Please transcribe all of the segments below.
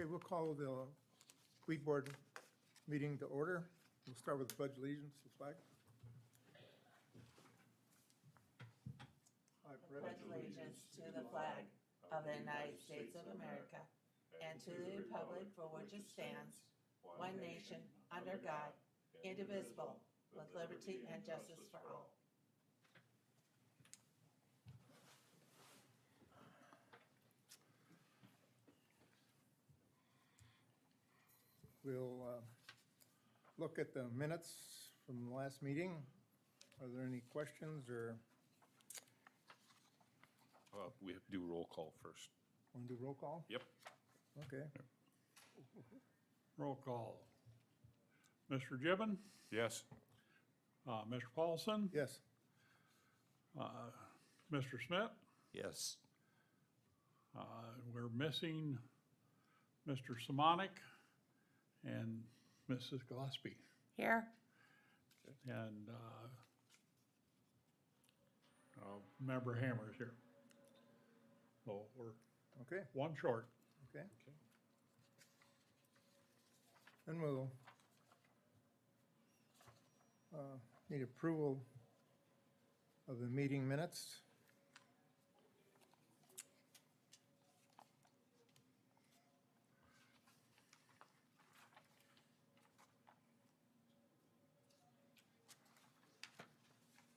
Okay, we'll call the weed board meeting to order. We'll start with the pledge of allegiance to the flag. I Pledge allegiance to the flag of the United States of America and to the republic for which it stands, one nation, under God, indivisible, with liberty and justice for all. We'll look at the minutes from the last meeting. Are there any questions or We have to do roll call first. want to do roll call? Yep. Okay. Roll call. Mr. Gibbon, Yes. Mr. Paulson, Yes. Mr. Smith. Yes. We're missing Mr. Simonic and Mrs. Gillespie. Here. And Member Hammer's here. So we're Okay, one short. okay. Then we'll need approval of the meeting minutes.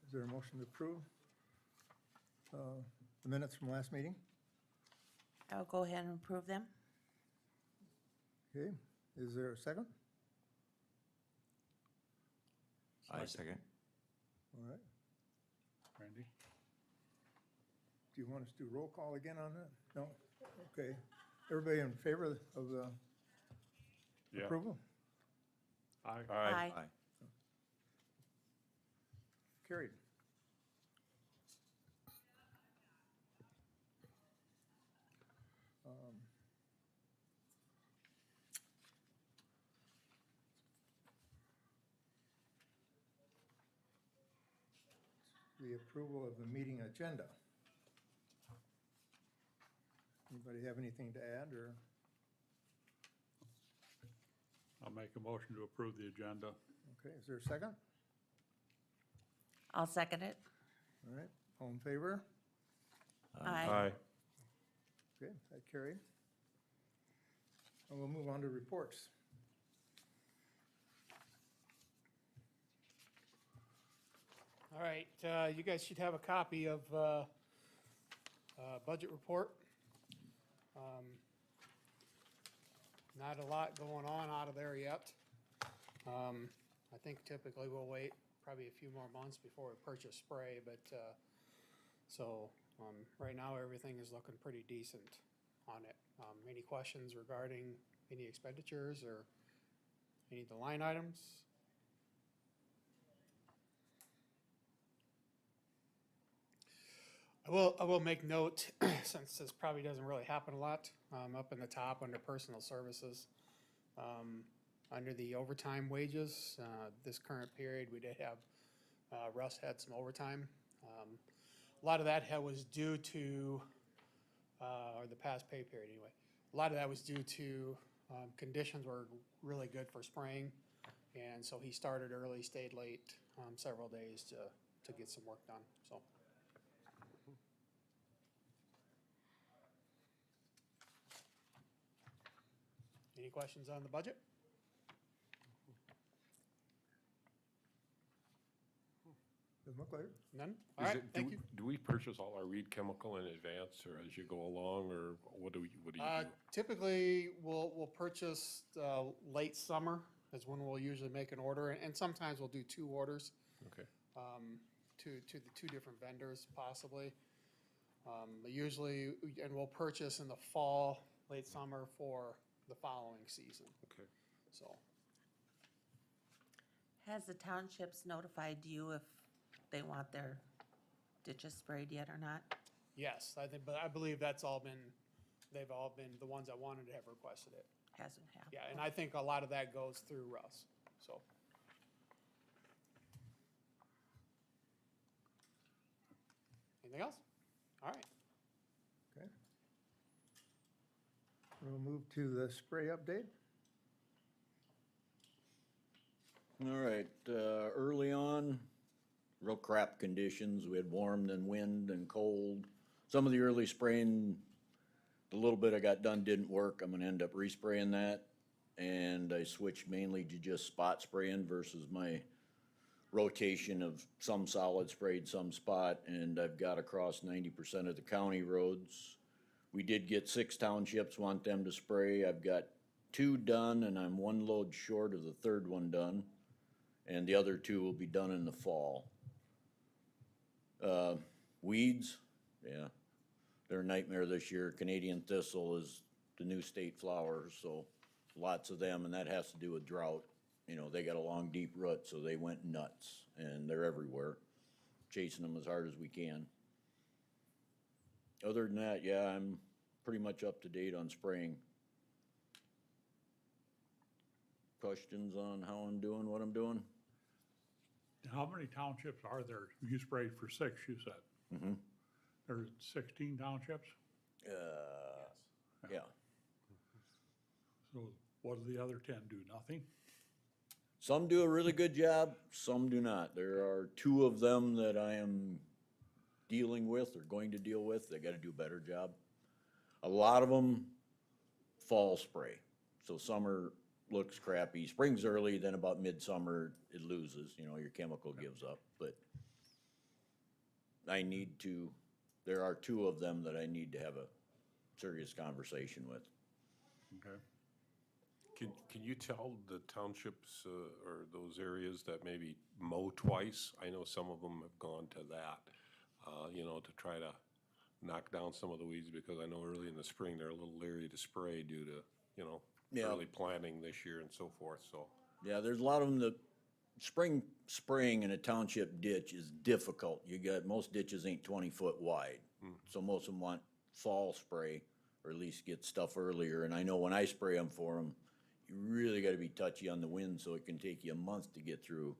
Is there a motion to approve the minutes from last meeting? I'll go ahead and approve them. Okay, is there a second? I second. All right. Randy? Do you want us to do roll call again on that? No? Okay. Everybody in favor of the Yeah. approval? Aye. Aye. Aye. Carried. The approval of the meeting agenda. Anybody have anything to add, or? I'll make a motion to approve the agenda. Okay, is there a second? I'll second it. All right, all in favor? Aye. Okay, that carried. And we'll move on to reports. All right, you guys should have a copy of budget report. Not a lot going on out of there yet. I think typically we'll wait probably a few more months before we purchase spray, but, right now, everything is looking pretty decent on it. Any questions regarding any expenditures or any of the line items? I will make note, since this probably doesn't really happen a lot, up in the top under personal services. Under the overtime wages, this current period, we did have, Russ had some overtime. A lot of that was due to, or the past pay period anyway, a lot of that was due to conditions were really good for spraying. And so he started early, stayed late, several days to get some work done, so. Any questions on the budget? Doesn't look like it. None? All right, thank you. Do we purchase all our weed chemical in advance or as you go along, or what do you do? Typically, we'll purchase late summer is when we'll usually make an order, and sometimes we'll do two orders Okay. to the two different vendors possibly. But usually, and we'll purchase in the fall, late summer for the following season, Okay. so. Has the townships notified you if they want their ditches sprayed yet or not? Yes, but I believe they've all been, the ones that wanted it have requested it. Hasn't happened. Yeah, and I think a lot of that goes through Russ, so. Anything else? All right. Okay. We'll move to the spray update. All right, early on, real crap conditions. We had warm, then wind and cold. Some of the early spraying, the little bit I got done didn't work. I'm gonna end up respraying that. And I switched mainly to just spot spraying versus my rotation of some solid sprayed, some spot. And I've got across 90% of the county roads. We did get 6 townships want them to spray. I've got 2 done and I'm 1 load short of the 3rd one done. And the other 2 will be done in the fall. Weeds, yeah, they're a nightmare this year. Canadian thistle is the new state flower, so lots of them, and that has to do with drought. You know, they got a long, deep root, so they went nuts, and they're everywhere. Chasing them as hard as we can. Other than that, yeah, I'm pretty much up to date on spraying. Questions on how I'm doing, what I'm doing? How many townships are there? You sprayed for 6, you said. Mm-hmm. There's 16 townships? Yeah. So what do the other 10 do? Nothing? Some do a really good job, some do not. There are 2 of them that I am dealing with or going to deal with. They gotta do a better job. A lot of them fall spray. So summer looks crappy. Spring's early, then about midsummer it loses, you know, your chemical gives up. But I need to, there are 2 of them that I need to have a serious conversation with. Okay. Can you tell the townships, or those areas that maybe mow twice? I know some of them have gone to that, you know, to try to knock down some of the weeds, because I know early in the spring, they're a little leery to spray due to, you know, Yeah. early planting this year and so forth, so. Yeah, there's a lot of them that spring spraying in a township ditch is difficult. You got, most ditches ain't 20 foot wide. So most of them want fall spray, or at least get stuff earlier. And I know when I spray them for them, you really gotta be touchy on the wind, so it can take you a month to get through,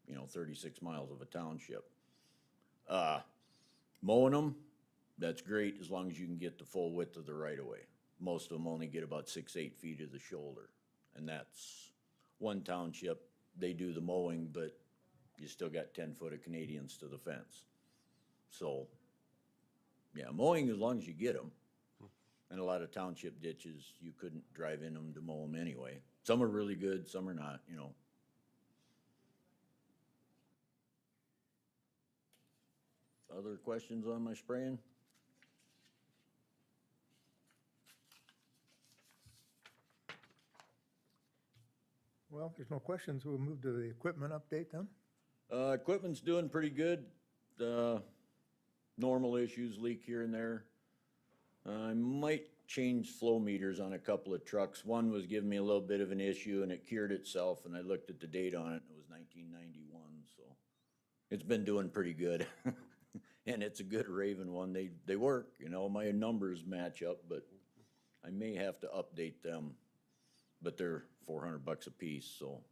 you know, 36 miles of a township. Mowing them, that's great as long as you can get the full width of the right of way. Most of them only get about 6-8 feet of the shoulder. And that's one township, they do the mowing, but you still got 10 foot of Canadians to the fence. So, yeah, mowing as long as you get them. And a lot of township ditches, you couldn't drive in them to mow them anyway. Some are really good, some are not, you know. Other questions on my spraying? Well, if there's no questions, we'll move to the equipment update then. Equipment's doing pretty good. Normal issues, leak here and there. I might change flow meters on a couple of trucks. One was giving me a little bit of an issue and it cured itself, and I looked at the date on it and it was 1991, so it's been doing pretty good. And it's a good Raven one. They work, you know, my numbers match up, but I may have to update them. But they're $400 a piece, so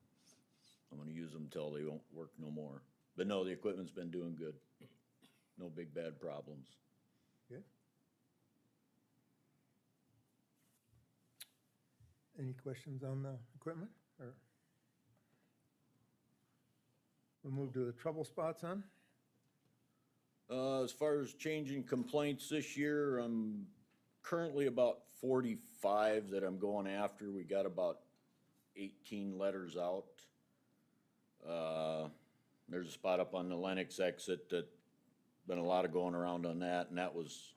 I'm gonna use them till they won't work no more. But no, the equipment's been doing good. No big bad problems. Good. Any questions on the equipment, or? We'll move to the trouble spots on. As far as changing complaints this year, I'm currently about 45 that I'm going after. We got about 18 letters out. There's a spot up on the Lennox exit that been a lot of going around on that, and that was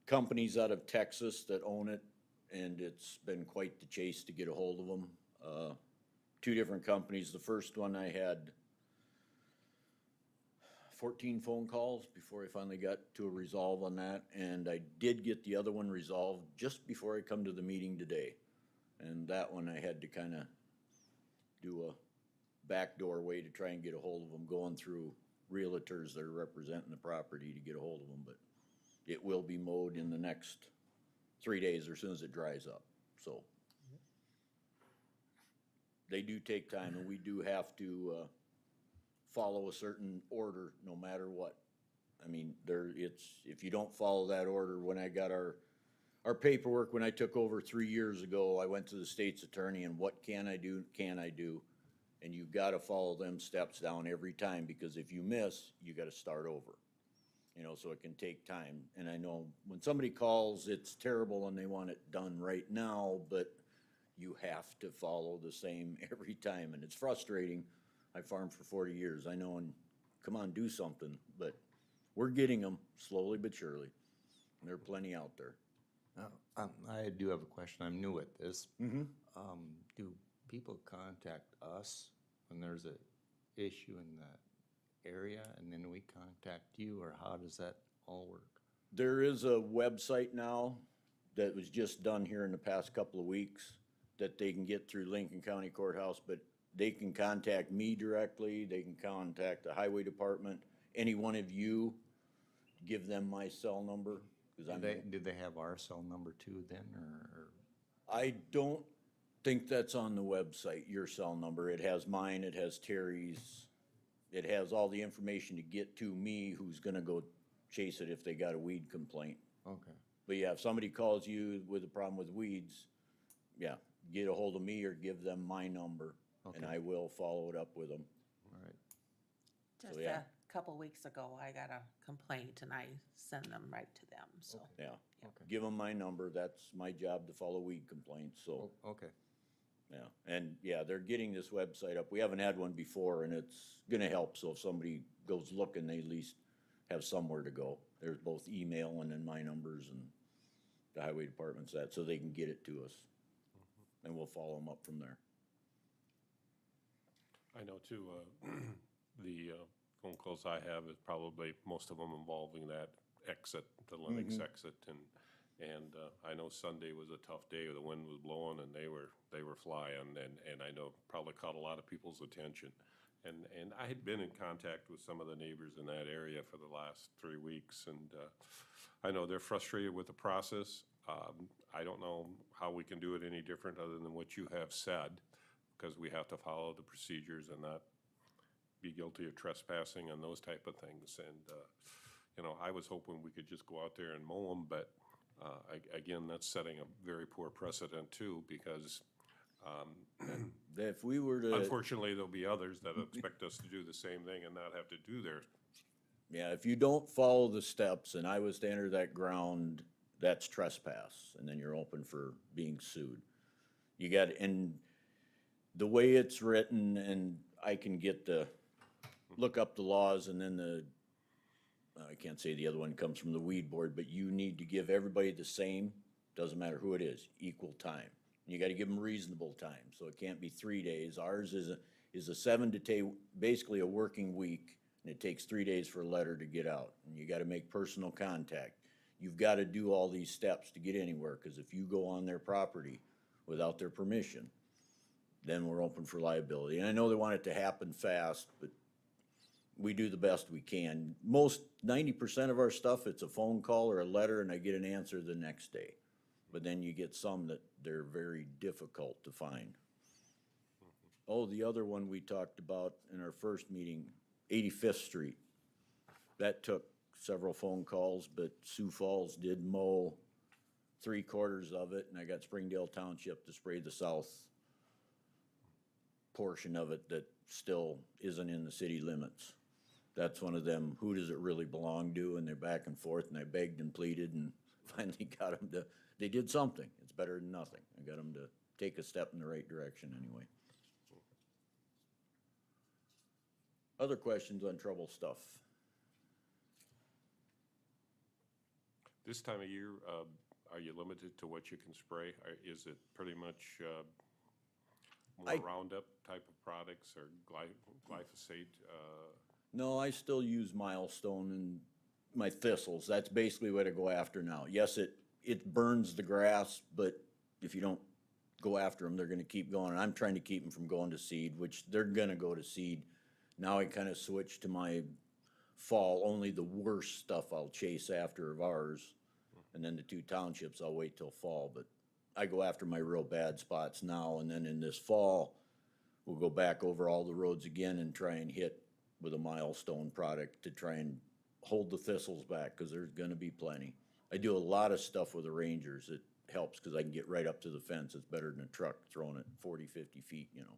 companies out of Texas that own it, and it's been quite the chase to get a hold of them. 2 different companies. The first one I had 14 phone calls before I finally got to a resolve on that, and I did get the other one resolved just before I come to the meeting today. And that one I had to kind of do a backdoor way to try and get a hold of them, going through realtors that are representing the property to get a hold of them, but it will be mowed in the next 3 days or as soon as it dries up, so. They do take time, and we do have to, follow a certain order no matter what. I mean, if you don't follow that order, when I got our our paperwork, when I took over 3 years ago, I went to the state's attorney and what can I do, can I do? And you've gotta follow them steps down every time, because if you miss, you gotta start over. You know, so it can take time. And I know when somebody calls, it's terrible and they want it done right now, but you have to follow the same every time, and it's frustrating. I farmed for 40 years, I know, and come on, do something, but we're getting them slowly but surely. There are plenty out there. I do have a question. I'm new at this. Mm-hmm. Do people contact us when there's a issue in that area and then we contact you, or how does that all work? There is a website now that was just done here in the past couple of weeks that they can get through Lincoln County Courthouse, but they can contact me directly, they can contact the highway department, any one of you, give them my cell number, cause I'm. Did they have our cell number too then, or? I don't think that's on the website, your cell number. It has mine, it has Terry's, it has all the information to get to me, who's gonna go chase it if they got a weed complaint. Okay, But yeah, if somebody calls you with a problem with weeds, yeah, get a hold of me or give them my number, and Okay. I will follow it up with them. all right. Just yeah. a couple weeks ago, I got a complaint and I send them right to them, so. Yeah. Okay. Give them my number. That's my job, to follow weed complaints, so, Okay, yeah. And yeah, they're getting this website up. We haven't had one before, and it's gonna help, so if somebody goes looking, they at least have somewhere to go. There's both email and then my numbers and the highway department's that, so they can get it to us. And we'll follow them up from there. I know too, the phone calls I have is probably, most of them involving that exit, the Lennox exit, and I know Sunday was a tough day, the wind was blowing and they were flying, and I know probably caught a lot of people's attention. And I had been in contact with some of the neighbors in that area for the last 3 weeks, and I know they're frustrated with the process. I don't know how we can do it any different other than what you have said, because we have to follow the procedures and not be guilty of trespassing and those type of things. And, you know, I was hoping we could just go out there and mow them, but again, that's setting a very poor precedent too, because If we were to, unfortunately, there'll be others that expect us to do the same thing and not have to do their. yeah, if you don't follow the steps and I was to enter that ground, that's trespass, and then you're open for being sued. You got, and the way it's written, and I can look up the laws, and then I can't say the other one comes from the weed board, but you need to give everybody the same, doesn't matter who it is, equal time. You gotta give them reasonable time, so it can't be 3 days. Ours is a 7 to 10, basically a working week, and it takes 3 days for a letter to get out. And you gotta make personal contact. You've gotta do all these steps to get anywhere, cause if you go on their property without their permission, then we're open for liability. And I know they want it to happen fast, but we do the best we can. 90% of our stuff, it's a phone call or a letter, and I get an answer the next day. But then you get some that they're very difficult to find. Oh, the other one we talked about in our first meeting, 85th Street. That took several phone calls, but Sioux Falls did mow 3/4 of it, and I got Springdale Township to spray the south portion of it that still isn't in the city limits. That's one of them, who does it really belong to? And they're back and forth, and I begged and pleaded and finally got them to, they did something. It's better than nothing. I got them to take a step in the right direction anyway. Other questions on trouble stuff? This time of year, are you limited to what you can spray? Is it pretty much more Roundup type of products or glyphosate? No, I still use Milestone and my thistles. That's basically what I go after now. Yes, it burns the grass, but if you don't go after them, they're gonna keep going. I'm trying to keep them from going to seed, which they're gonna go to seed. Now I kinda switched to my fall, only the worst stuff I'll chase after of ours. And then the 2 townships, I'll wait till fall, but I go after my real bad spots now, and then in this fall, we'll go back over all the roads again and try and hit with a Milestone product to try and hold the thistles back, cause there's gonna be plenty. I do a lot of stuff with the Rangers. It helps because I can get right up to the fence. It's better than a truck throwing it 40, 50 feet, you know.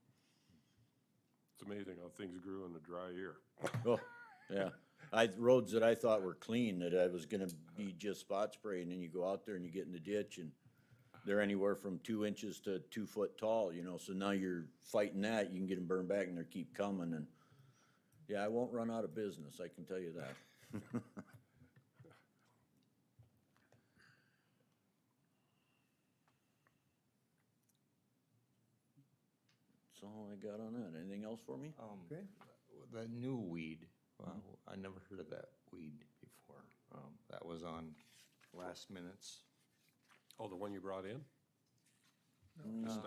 It's amazing how things grew in a dry year. Oh, yeah. Roads that I thought were clean, that I was gonna be just spot spray, and then you go out there and you get in the ditch and they're anywhere from 2 inches to 2 foot tall, you know, so now you're fighting that, you can get them burned back and they keep coming, and yeah, I won't run out of business, I can tell you that. That's all I got on that. Anything else for me? Okay. That new weed, wow, I never heard of that weed before. That was on last minutes. Oh, the one you brought in? Just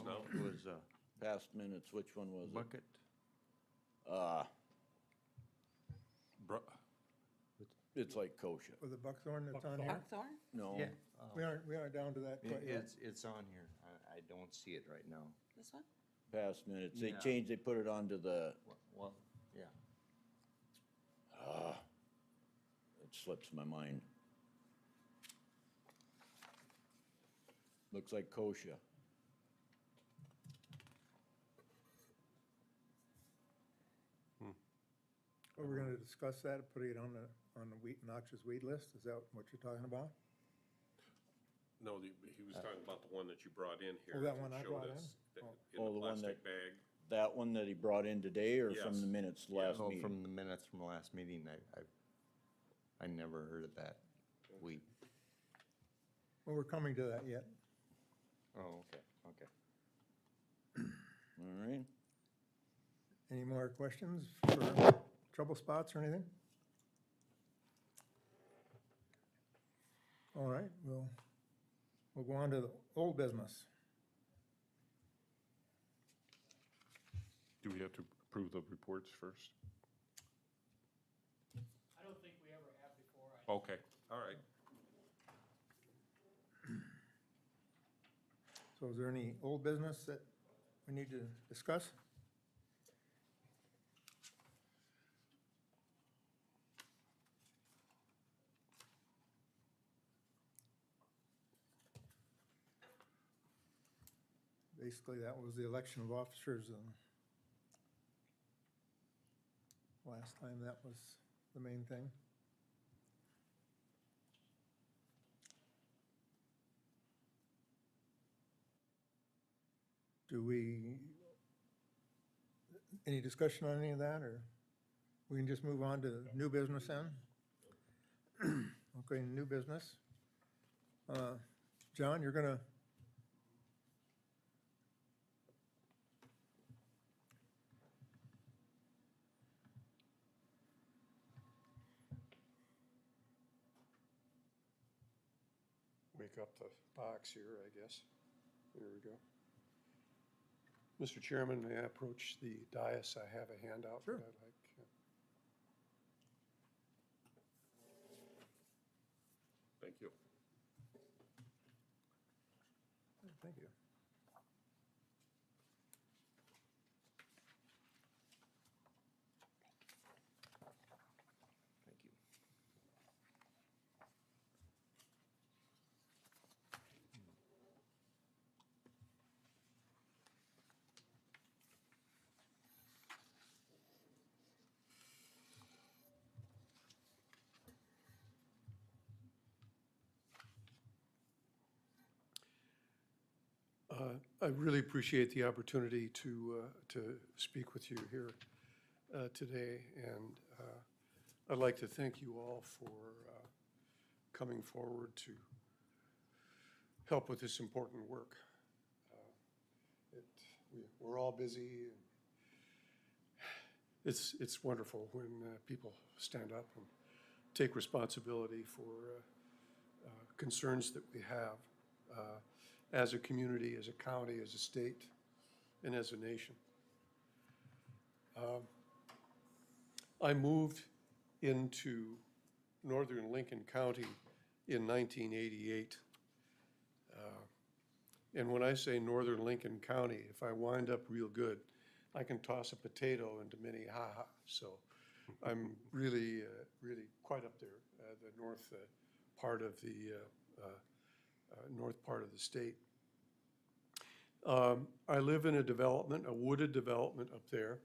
No, now? It was Past minutes, which one was it? bucket. It's like kosher. With the buckthorn that's on here? Buckthorn? No, Yeah. We aren't down to that quite yet. It's on here. I don't see it right now. This one? past minutes. They Yeah. changed, they put it onto the, Well, yeah. it slips my mind. Looks like kochia. Well, we're gonna discuss that, putting it on the noxious weed list, is that what you're talking about? No, he was talking about the one that you brought in here. Oh, that one I showed brought us in? that- Oh. Oh, In the the one plastic bag. That one that he brought in today, or from Yes. the minutes Yeah. last Oh, meeting? from the minutes from the last meeting, I never heard of that weed. Well, we're coming to that yet. Oh, okay, okay. All right. Any more questions for trouble spots or anything? All right, we'll go on to the old business. Do we have to approve the reports first? I don't think we ever have before. Okay, all right. So is there any old business that we need to discuss? Basically, that was the election of officers, and last time that was the main thing. Do we, any discussion on any of that, or we can just move on to new business then? Okay, new business. John, you're gonna, Wake up the box here, I guess. There we go. Mr. Chairman, may I approach the dais? I have a handout that Sure. I'd like. Thank you. thank you. Thank you. I really appreciate the opportunity to speak with you here today, and I'd like to thank you all for coming forward to help with this important work. We're all busy, and it's wonderful when people stand up and take responsibility for concerns that we have as a community, as a county, as a state, and as a nation. I moved into northern Lincoln County in 1988. And when I say northern Lincoln County, if I wind up real good, I can toss a potato into Minnehaha. So I'm really quite up there, the north part of the north part of the state. I live in a development, a wooded development up there,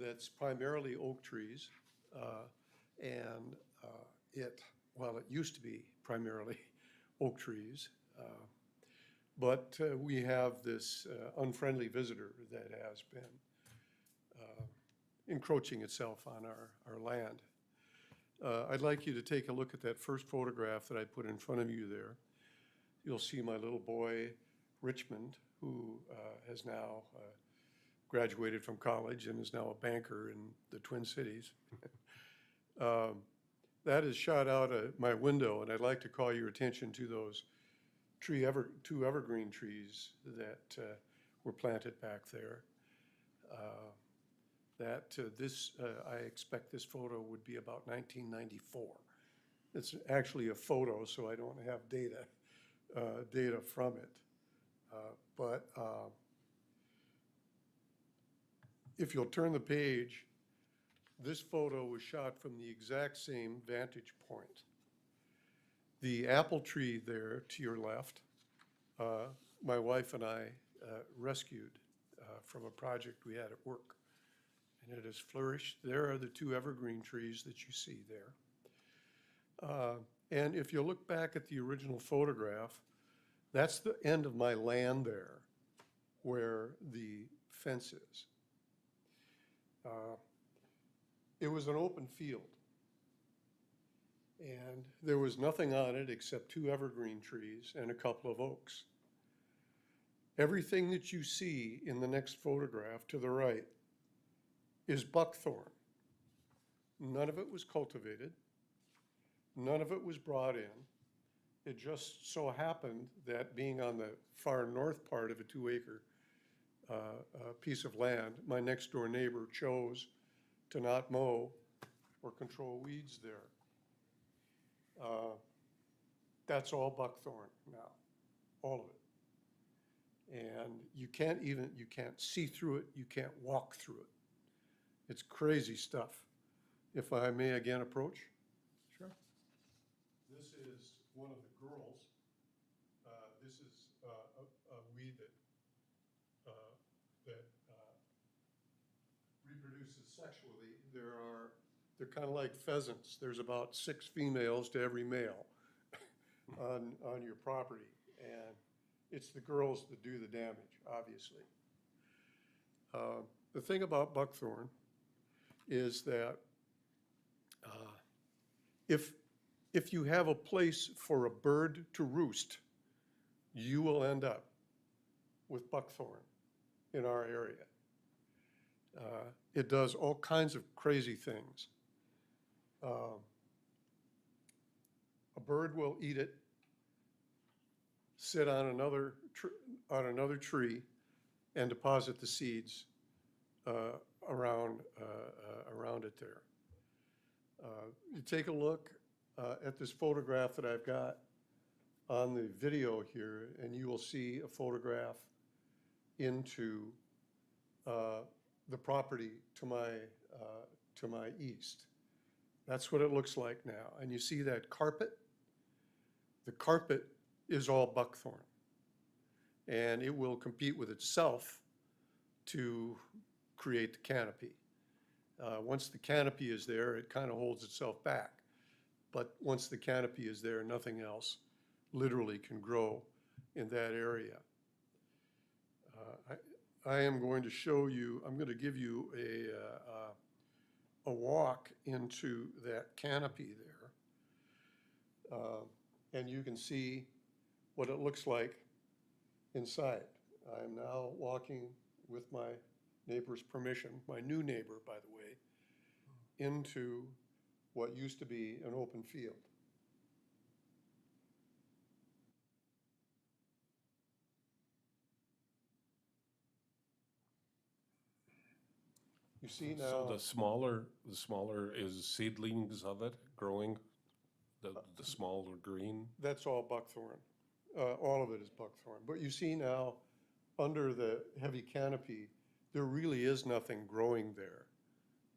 that's primarily oak trees. And well, it used to be primarily oak trees. But we have this unfriendly visitor that has been encroaching itself on our land. I'd like you to take a look at that first photograph that I put in front of you there. You'll see my little boy, Richmond, who has now graduated from college and is now a banker in the Twin Cities. That is shot out of my window, and I'd like to call your attention to those two evergreen trees that were planted back there. I expect this photo would be about 1994. It's actually a photo, so I don't have data from it. But if you'll turn the page, this photo was shot from the exact same vantage point. The apple tree there to your left, my wife and I rescued from a project we had at work. And it has flourished. There are the two evergreen trees that you see there. And if you look back at the original photograph, that's the end of my land there where the fence is. It was an open field. And there was nothing on it except two evergreen trees and a couple of oaks. Everything that you see in the next photograph to the right is buckthorn. None of it was cultivated. None of it was brought in. It just so happened that being on the far north part of a 2-acre piece of land, my next door neighbor chose to not mow or control weeds there. That's all buckthorn now, all of it. And you can't see through it, you can't walk through it. It's crazy stuff. If I may again approach. Sure. This is one of the girls. This is a weed that reproduces sexually. They're kind of like pheasants. There's about 6 females to every male on your property. And it's the girls that do the damage, obviously. The thing about buckthorn is that if you have a place for a bird to roost, you will end up with buckthorn in our area. It does all kinds of crazy things. A bird will eat it, sit on another tree, and deposit the seeds around it there. You take a look at this photograph that I've got on the video here, and you will see a photograph into the property to my east. That's what it looks like now. And you see that carpet? The carpet is all buckthorn. And it will compete with itself to create the canopy. Once the canopy is there, it kind of holds itself back. But once the canopy is there, nothing else literally can grow in that area. I am going to show you, I'm going to give you a walk into that canopy there. And you can see what it looks like inside. I'm now walking with my neighbor's permission, my new neighbor, by the way, into what used to be an open field. You see now. So the smaller is seedlings of it growing, the smaller green? That's all buckthorn. All of it is buckthorn. But you see now, under the heavy canopy, there really is nothing growing there.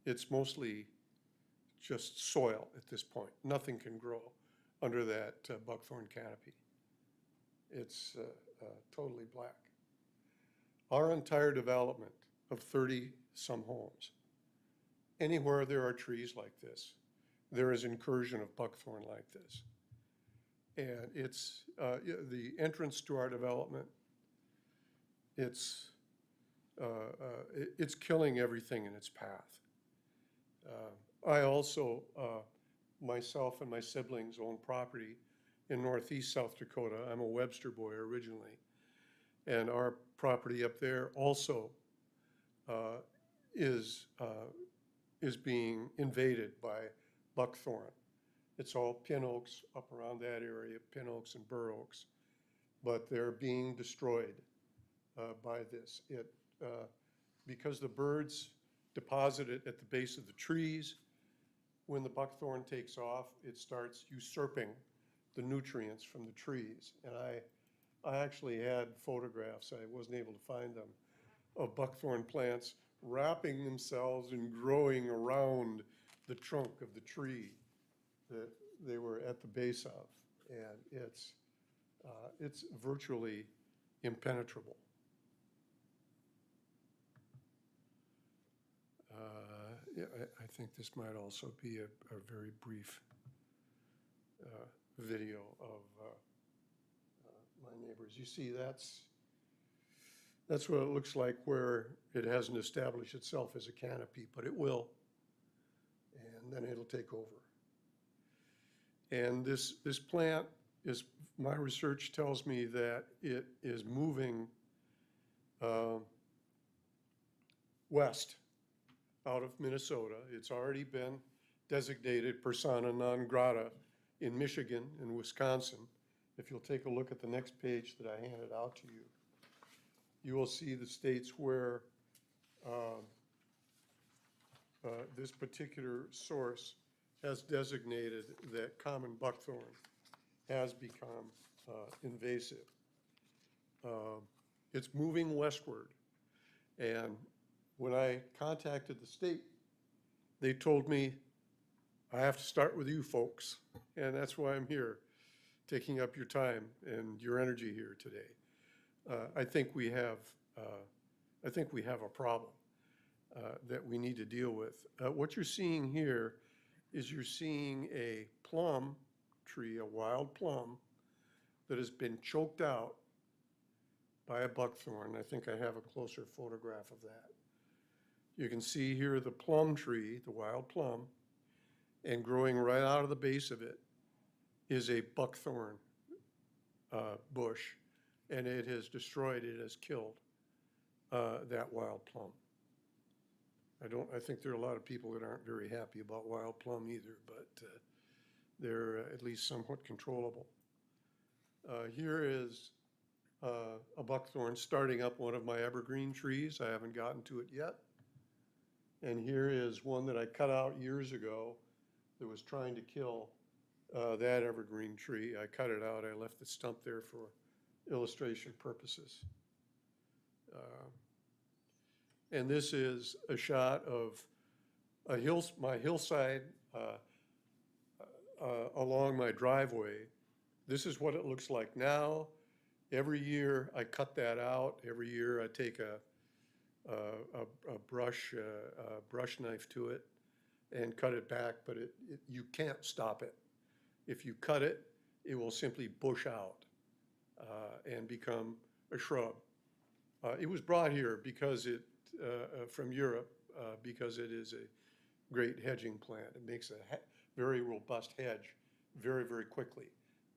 It's mostly just soil at this point. Nothing can grow. under that buckthorn canopy. It's totally black. Our entire development of 30-some homes, anywhere there are trees like this, there is incursion of buckthorn like this. And it's the entrance to our development, it's killing everything in its path. I also, myself and my siblings own property in northeast South Dakota. I'm a Webster boy originally. And our property up there also is being invaded by buckthorn. It's all pin oaks up around that area, pin oaks and bur oaks, but they're being destroyed by this. Because the birds deposit it at the base of the trees, when the buckthorn takes off, it starts usurping the nutrients from the trees. And I actually had photographs, I wasn't able to find them, of buckthorn plants wrapping themselves and growing around the trunk of the tree that they were at the base of. And it's virtually impenetrable. Yeah, I think this might also be a very brief video of my neighbors. You see, that's what it looks like where it hasn't established itself as a canopy, but it will, and then it'll take over. And this plant is, my research tells me that it is moving west out of Minnesota. It's already been designated persona non grata in Michigan and Wisconsin. If you'll take a look at the next page that I handed out to you, you will see the states where this particular source has designated that common buckthorn has become invasive. It's moving westward. And when I contacted the state, they told me, I have to start with you folks. And that's why I'm here, taking up your time and your energy here today. I think we have a problem that we need to deal with. What you're seeing here is you're seeing a plum tree, a wild plum, that has been choked out by a buckthorn. I think I have a closer photograph of that. You can see here the plum tree, the wild plum, and growing right out of the base of it is a buckthorn bush, and it has destroyed, it has killed that wild plum. I think there are a lot of people that aren't very happy about wild plum either, but they're at least somewhat controllable. Here is a buckthorn starting up one of my evergreen trees. I haven't gotten to it yet. And here is one that I cut out years ago that was trying to kill that evergreen tree. I cut it out. I left the stump there for illustration purposes. And this is a shot of my hillside along my driveway. This is what it looks like now. Every year I cut that out. Every year I take a brush knife to it and cut it back, but you can't stop it. If you cut it, it will simply bush out and become a shrub. It was brought here because from Europe because it is a great hedging plant. It makes a very robust hedge very, very quickly,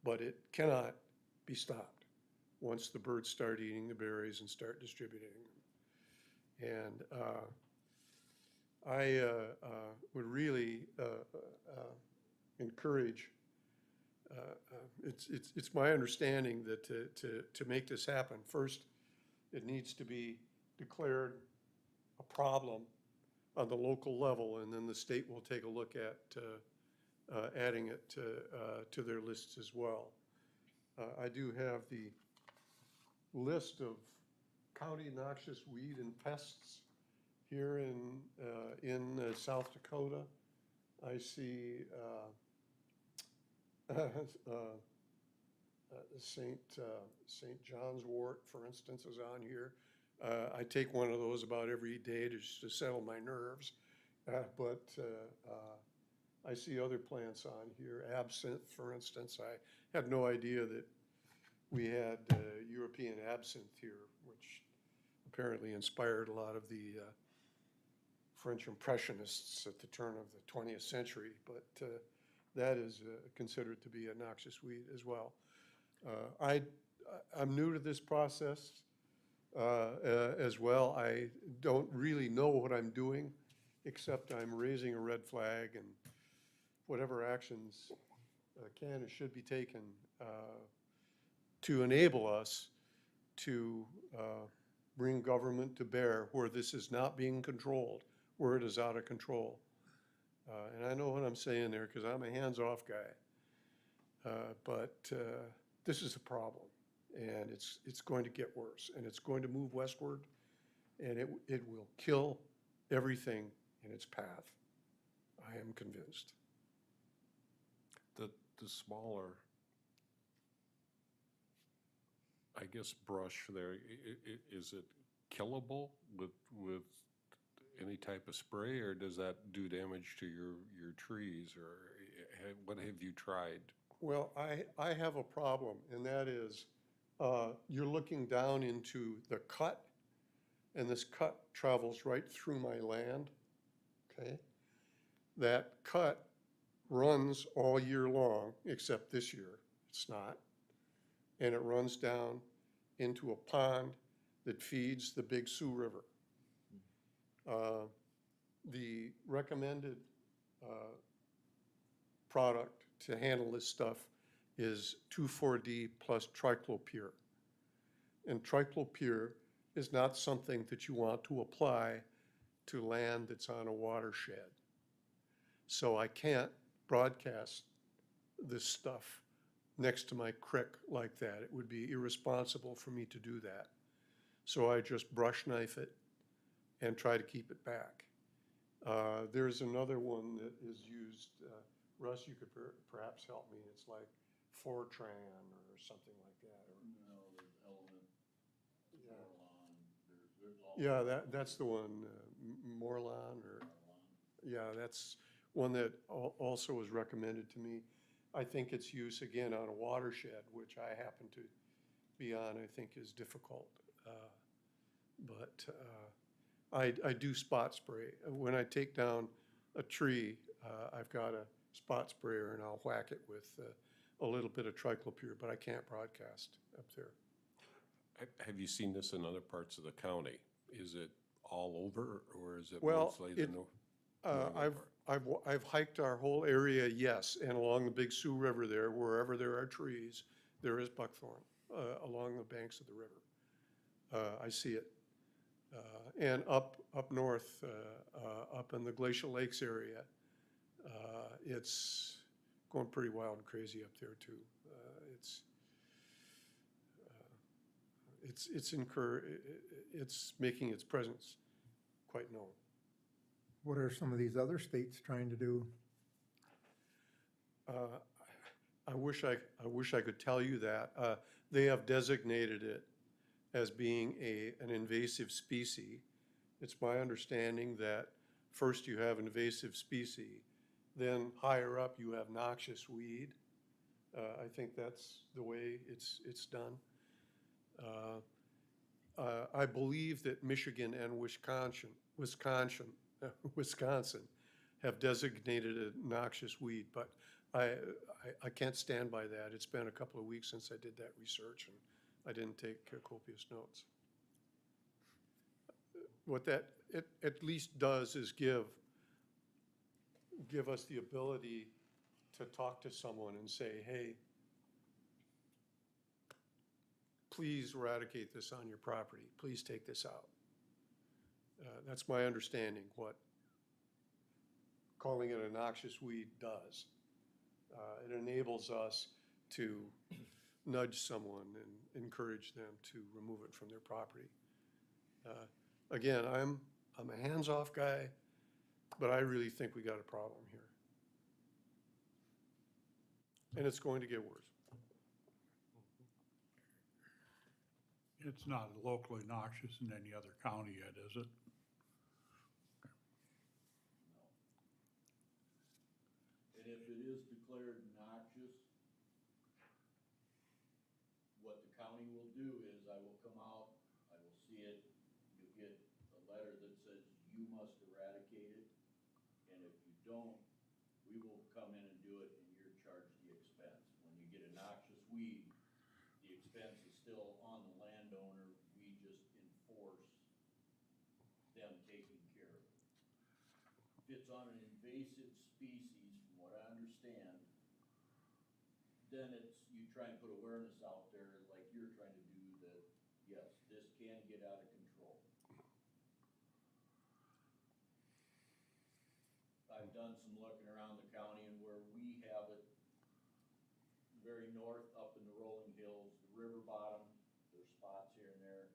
but it cannot be stopped once the birds start eating the berries and start distributing them. And I would really encourage, it's my understanding that to make this happen, first, it needs to be declared a problem on the local level, and then the state will take a look at adding it to their lists as well. I do have the list of county noxious weed and pests here in South Dakota. I see St. John's wort, for instance, is on here. I take one of those about every day just to settle my nerves. But I see other plants on here. Absinthe, for instance. I had no idea that we had European absinthe here, which apparently inspired a lot of the French Impressionists at the turn of the 20th century. But that is considered to be a noxious weed as well. I'm new to this process as well. I don't really know what I'm doing, except I'm raising a red flag, and whatever actions can and should be taken to enable us to bring government to bear where this is not being controlled, where it is out of control. And I know what I'm saying there because I'm a hands-off guy. But this is a problem, and it's going to get worse, and it's going to move westward, and it will kill everything in its path. I am convinced. The smaller, I guess, brush there, is it killable with any type of spray, or does that do damage to your trees, or what have you tried? Well, I have a problem, and that is you're looking down into the cut, and this cut travels right through my land, okay? That cut runs all year long, except this year, it's not. And it runs down into a pond that feeds the Big Sioux River. The recommended product to handle this stuff is 2,4-D plus triclopyr. And triclopyr is not something that you want to apply to land that's on a watershed. So I can't broadcast this stuff next to my creek like that. It would be irresponsible for me to do that. So I just brush knife it and try to keep it back. There's another one that is used, Russ, you could perhaps help me. It's like Fortran or something like that. Or, No, there's Element, yeah, there's all. yeah, that's the one, Morlon, or, yeah, that's one that also was recommended to me. I think its use again on a watershed, which I happen to be on, I think is difficult. But I do spot spray. When I take down a tree, I've got a spot sprayer and I'll whack it with a little bit of triclopyr, but I can't broadcast up there. Have you seen this in other parts of the county? Is it all over, or is it Well, mostly the north? I've hiked our whole area, yes, and along the Big Sioux River there, wherever there are trees, there is buckthorn along the banks of the river. I see it. And up north, up in the Glacial Lakes area, it's going pretty wild and crazy up there too. It's making its presence quite known. What are some of these other states trying to do? I wish I could tell you that. They have designated it as being an invasive species. It's my understanding that first you have invasive species, then higher up you have noxious weed. I think that's the way it's done. I believe that Michigan and Wisconsin have designated a noxious weed, but I can't stand by that. It's been a couple of weeks since I did that research, and I didn't take copious notes. What that at least does is give us the ability to talk to someone and say, hey, please eradicate this on your property. Please take this out. That's my understanding, what calling it a noxious weed does. It enables us to nudge someone and encourage them to remove it from their property. Again, I'm a hands-off guy, but I really think we got a problem here. And it's going to get worse. It's not locally noxious in any other county yet, is it? And if it is declared noxious, what the county will do is I will come out, I will see it, you'll get a letter that says you must eradicate it. And if you don't, we will come in and do it and you're charged the expense. When you get a noxious weed, the expense is still on the landowner, we just enforce them taking care of it. If it's on an invasive species, from what I understand, then it's, you try and put awareness out there like you're trying to do that, yes, this can get out of control. I've done some looking around the county and where we have it, very north up in the rolling hills, the river bottom, there's spots here and there.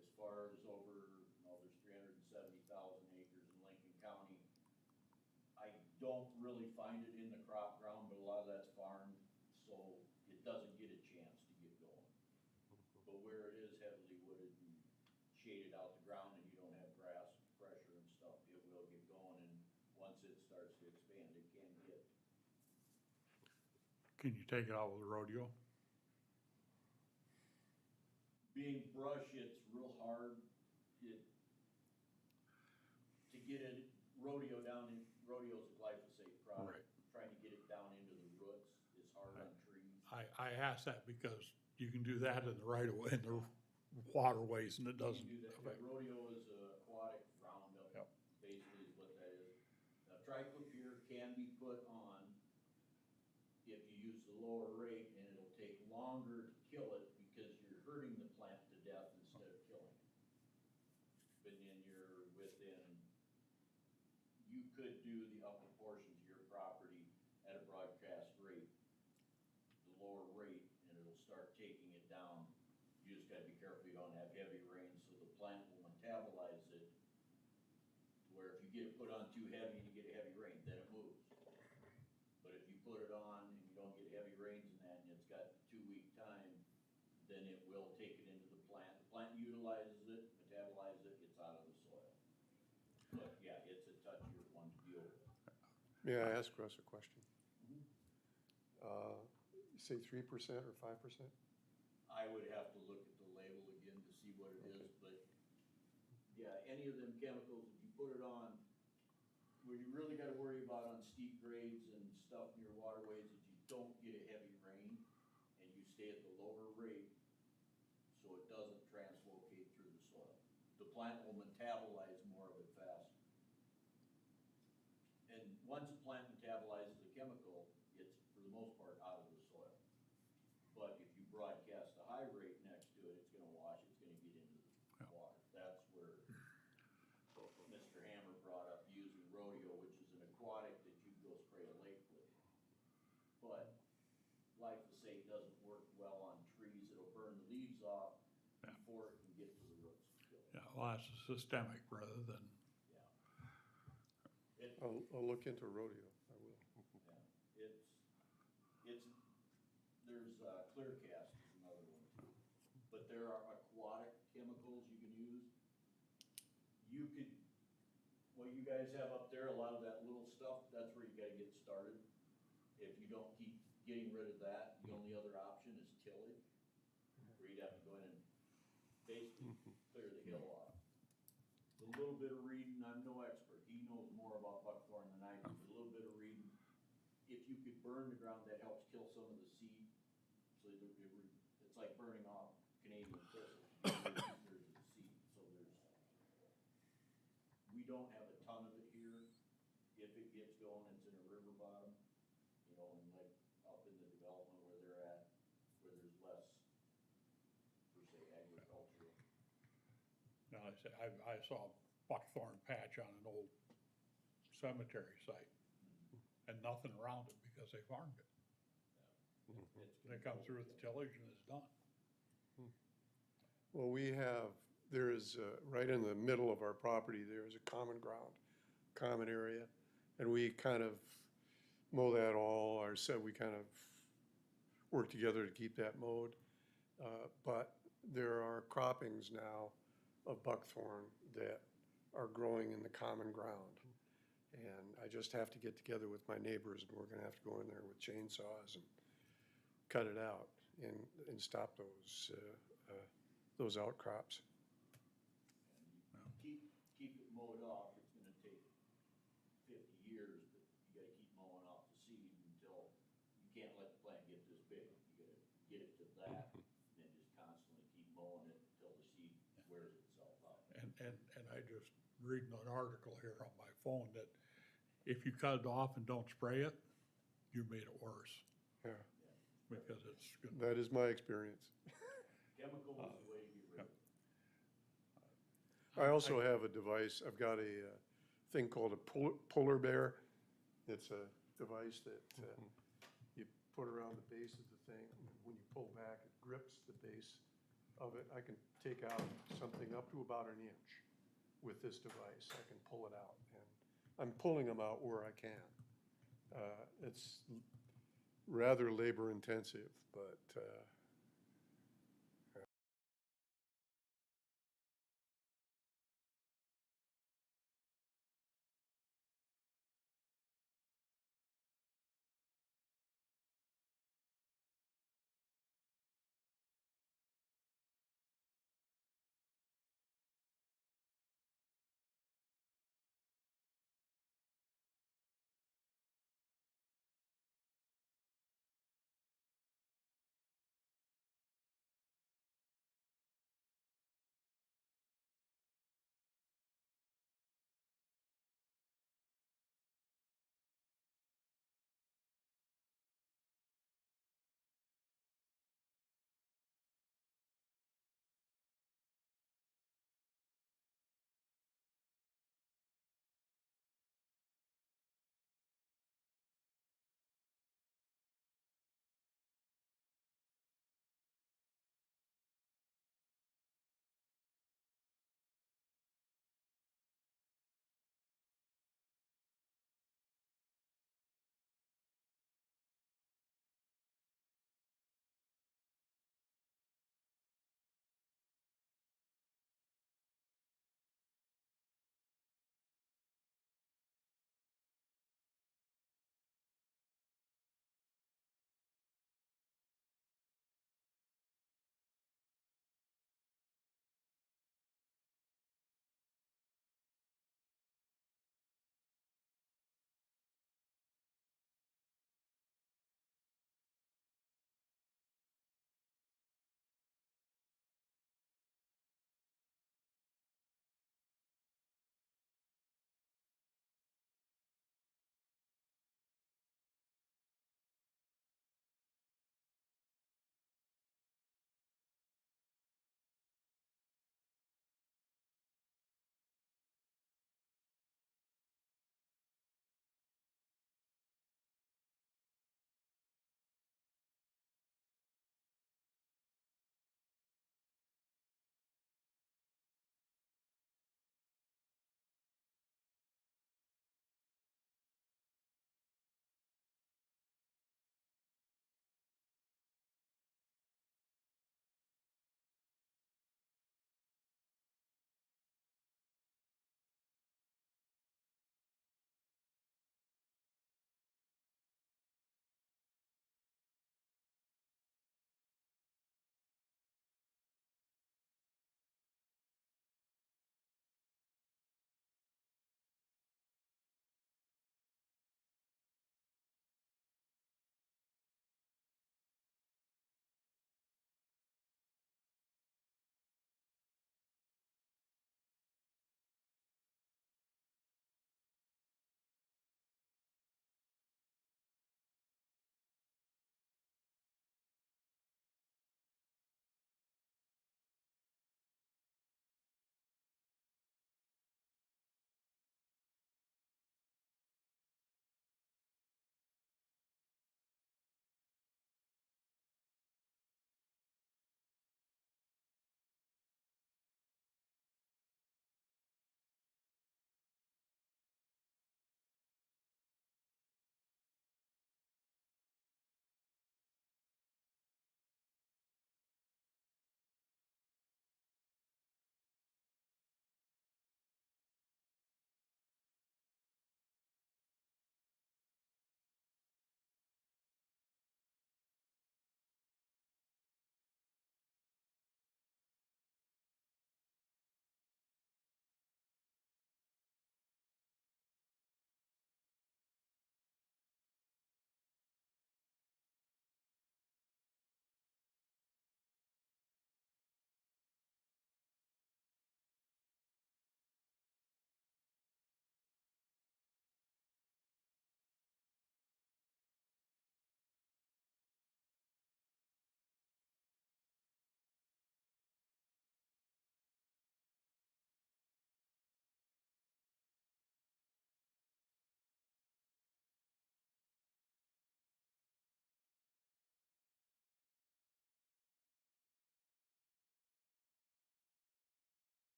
As far as over, there's 370,000 acres in Lincoln County. I don't really find it in the crop ground, but a lot of that's farmed, so it doesn't get a chance to get going. But where it is heavily wooded and shaded out the ground and you don't have grass pressure and stuff, it will get going, and once it starts to expand, it can hit. Can you take it out with a rodeo? Being brush, it's real hard. To get it, rodeo's a glyphosate product. Right. Trying to get it down into the roots is hard on trees. I asked that because you can do that in the right of way, in the waterways, and it You doesn't can do that. affect. Rodeo is a aquatic roundup, Yep. basically is what that is. Now, triclopyr can be put on if you use the lower rate, and it'll take longer to kill it because you're hurting the plant to death instead of killing it. But then you're within, you could do the upper portions of your property at a broadcast rate, the lower rate, and it'll start taking it down. You just gotta be careful you don't have heavy rain, so the plant will metabolize it, to where if you get it put on too heavy and you get a heavy rain, then it moves. But if you put it on and you don't get heavy rains in that, and it's got 2-week time, then it will take it into the plant. The plant utilizes it, metabolizes it, gets out of the soil. But yeah, it's a touchier one to deal with. May I ask Russ a question? You say 3% or 5%? I would have to look at the label again to see what it is, but yeah, any of them chemicals, if you put it on, what you really gotta worry about on steep grades and stuff near waterways is you don't get a heavy rain and you stay at the lower rate so it doesn't translocate through the soil. The plant will metabolize more of it faster. And once a plant metabolizes a chemical, it's for the most part out of the soil. But if you broadcast a high rate next to it, it's gonna wash, it's gonna get into the water. That's where Mr. Hammer brought up using rodeo, which is an aquatic that you can go spray a lake with. But glyphosate doesn't work well on trees, it'll burn the leaves off before it can get to the roots to kill it. Yeah, well, that's systemic rather than, Yeah. I'll look into rodeo, I will. Yeah, there's Clearcast is another one too. But there are aquatic chemicals you can use. You could, what you guys have up there, a lot of that little stuff, that's where you gotta get started. If you don't keep getting rid of that, the only other option is tillage, where you'd have to go in and basically clear the hill off. A little bit of reading, I'm no expert, he knows more about buckthorn than I do, but a little bit of reading. If you could burn the ground, that helps kill some of the seed, so it's like burning off Canadian thistle. There's the seed, so we don't have a ton of it here. If it gets going, it's in a river bottom, and like up in the development where they're at, where there's less, per se, agricultural. now I say, I saw a buckthorn patch on an old cemetery site and nothing around it because they farmed it. They come through with the tillage and it's done. Well, there is, right in the middle of our property, there is a common ground, common area, and we kind of mow that all, we kind of work together to keep that mowed. But there are croppings now of buckthorn that are growing in the common ground. And I just have to get together with my neighbors, and we're gonna have to go in there with chainsaws and cut it out and stop those outcrops. Keep it mowed off, it's gonna take 50 years, but you gotta keep mowing off the seed until, you can't let the plant get this big. You gotta get it to that, and then just constantly keep mowing it until the seed wears itself out. And I just reading an article here on my phone that if you cut it off and don't spray it, you made it worse, Yeah, because it's gonna. that is my experience. Chemical is the way to get rid of it. I also have a device, I've got a thing called a polar bear. It's a device that you put around the base of the thing, and when you pull back, it grips the base of it. I can take out something up to about an inch with this device. I can pull it out, and I'm pulling them out where I can. It's rather labor intensive, but